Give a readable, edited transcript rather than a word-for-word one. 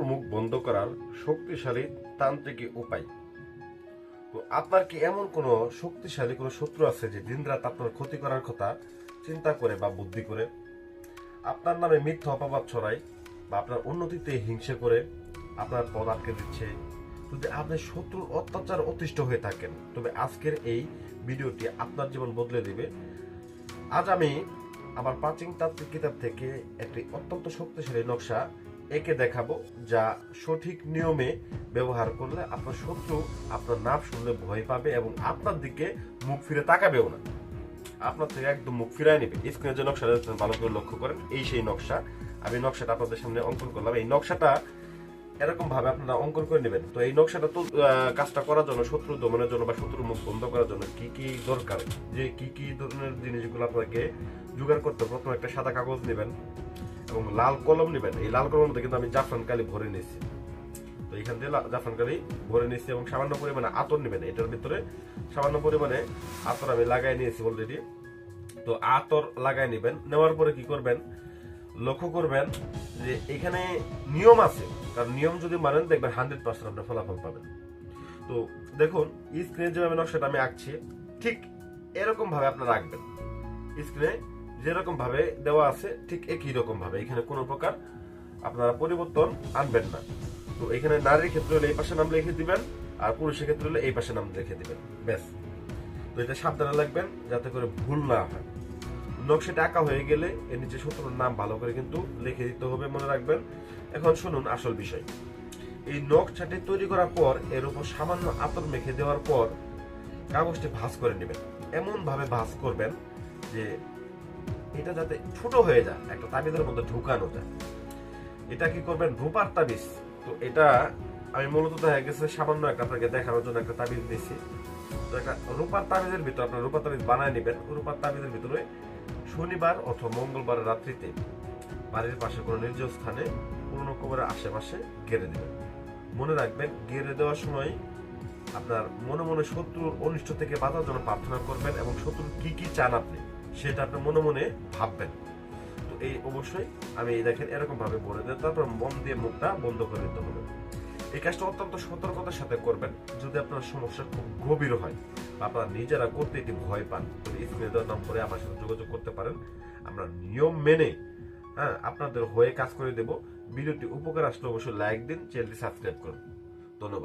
মুখ বন্ধ করার শক্তিশালী তান্ত্রিক উপায়। তো আপনার কি এমন কোনো শক্তিশালী কোনো শত্রু আছে যে দিনরাত আপনার ক্ষতি করার কথা চিন্তা করে বা বুদ্ধি করে আপনার নামে মিথ্যা অপবাদ ছড়ায় বা আপনার উন্নতিতে হিংসে করে আপনার পথ আটকে দিচ্ছে? যদি আপনি শত্রুর অত্যাচার অতিষ্ঠ হয়ে থাকেন তবে আজকের এই ভিডিওটি আপনার জীবন বদলে দিবে। আজ আমি আমার প্রাচীন তাত্ত্বিক কিতাব থেকে একটি অত্যন্ত শক্তিশালী নকশা এঁকে দেখাবো, যা সঠিক নিয়মে ব্যবহার করলে আপনার শত্রু আপনার নাম শুনলে ভয় পাবে এবং আপনার দিকে মুখ ফিরে তাকাবেও না, আপনার থেকে একদম মুখ ফিরায় নেবে। স্ক্রিনে যে নকশাটা দেখছেন ভালো করে লক্ষ্য করেন, এই সেই নকশা। আমি নকশাটা আপনাদের সামনে অঙ্কন করলাম। এই নকশাটা এরকম ভাবে আপনারা অঙ্কন করে নেবেন। তো এই নকশাটা তো কাজটা করার জন্য, শত্রু দমনের জন্য বা শত্রুর মুখ বন্ধ করার জন্য কি কি দরকার, যে কি কি ধরনের জিনিসগুলো আপনাকে জোগাড় করতে হবে। প্রথমে একটা সাদা কাগজ নেবেন এবং লাল কলম নেবেন। এই লাল কলমের মধ্যে কিন্তু আমি জাফরান কালি ভরে নিয়েছি। তো এখান থেকে জাফরান কালি ভরে নিয়েছি এবং সামান্য পরিমাণে আতর নেবেন। এটার ভিতরে সামান্য পরিমাণে আতর আমি লাগাই নিয়েছি অলরেডি। তো আতর লাগাই নেবেন। নেওয়ার পরে কি করবেন, লক্ষ্য করবেন যে এখানে নিয়ম আছে, কারণ নিয়ম যদি মানেন দেখবেন 100% আপনি ফলাফল পাবেন। তো দেখুন স্ক্রিনে যেভাবে নকশাটা আমি আঁকছি ঠিক এরকম ভাবে আপনারা আঁকবেন। স্ক্রিনে যেরকম ভাবে দেওয়া আছে ঠিক একই রকম ভাবে, এখানে কোনো প্রকার আপনারা পরিবর্তন আনবেন না। তো এখানে নারীর ক্ষেত্রে হলে এই পাশে নাম লিখে দিবেন, আর পুরুষের ক্ষেত্রে হলে এই পাশে নাম লিখে দিবেন, ব্যাস। তো এটা সাবধানে লাগবেন যাতে করে ভুল না হয়। নকশাটা আঁকা হয়ে গেলে এর নিচে শত্রুর নাম ভালো করে কিন্তু লিখে দিতে হবে, মনে রাখবেন। এখন শুনুন আসল বিষয়। এই নকশাটি তৈরি করার পর এর উপর সামান্য আতর মেখে দেওয়ার পর কাগজটি ভাঁজ করে নেবেন। এমন ভাবে ভাঁজ করবেন যে এটা যাতে ছোট হয়ে যায়, একটা তাবিজের মধ্যে ঢুকানো যায়। এটা কি করবেন, রূপার তাবিজ। তো এটা আমি মূলত দেখা গেছে সামান্য একটা আপনাকে দেখানোর জন্য একটা তাবিজ দিয়েছি। তো একটা রূপার তাবিজের ভিতরে আপনার রূপার তাবিজ বানায় নেবেন। রূপার তাবিজের ভিতরে শনিবার অথবা মঙ্গলবার রাত্রিতে বাড়ির পাশে কোনো নির্জন স্থানে পুরনো কবরের আশেপাশে গেড়ে দেবেন। মনে রাখবেন, গেড়ে দেওয়ার সময় আপনার মনে মনে শত্রুর অনিষ্ট থেকে বাঁচার জন্য প্রার্থনা করবেন এবং শত্রুর কি কি চান আপনি সেটা আপনি মনে মনে ভাববেন। তো এই অবশ্যই আমি দেখেন এরকম ভাবে বলে দেন, তারপর মন দিয়ে মুখটা বন্ধ করে দিতে হবে। এই কাজটা অত্যন্ত সতর্কতার সাথে করবেন। যদি আপনার সমস্যা খুব গভীর হয় বা আপনারা নিজেরা করতে এটি ভয় পান তবে স্ক্রিনে দেওয়ার নাম্বারে আমার সাথে যোগাযোগ করতে পারেন। আমরা নিয়ম মেনে আপনাদের হয়ে কাজ করে দেব। ভিডিওটি উপকার আসলে অবশ্যই লাইক দিন, চ্যানেলটি সাবস্ক্রাইব করুন। ধন্যবাদ।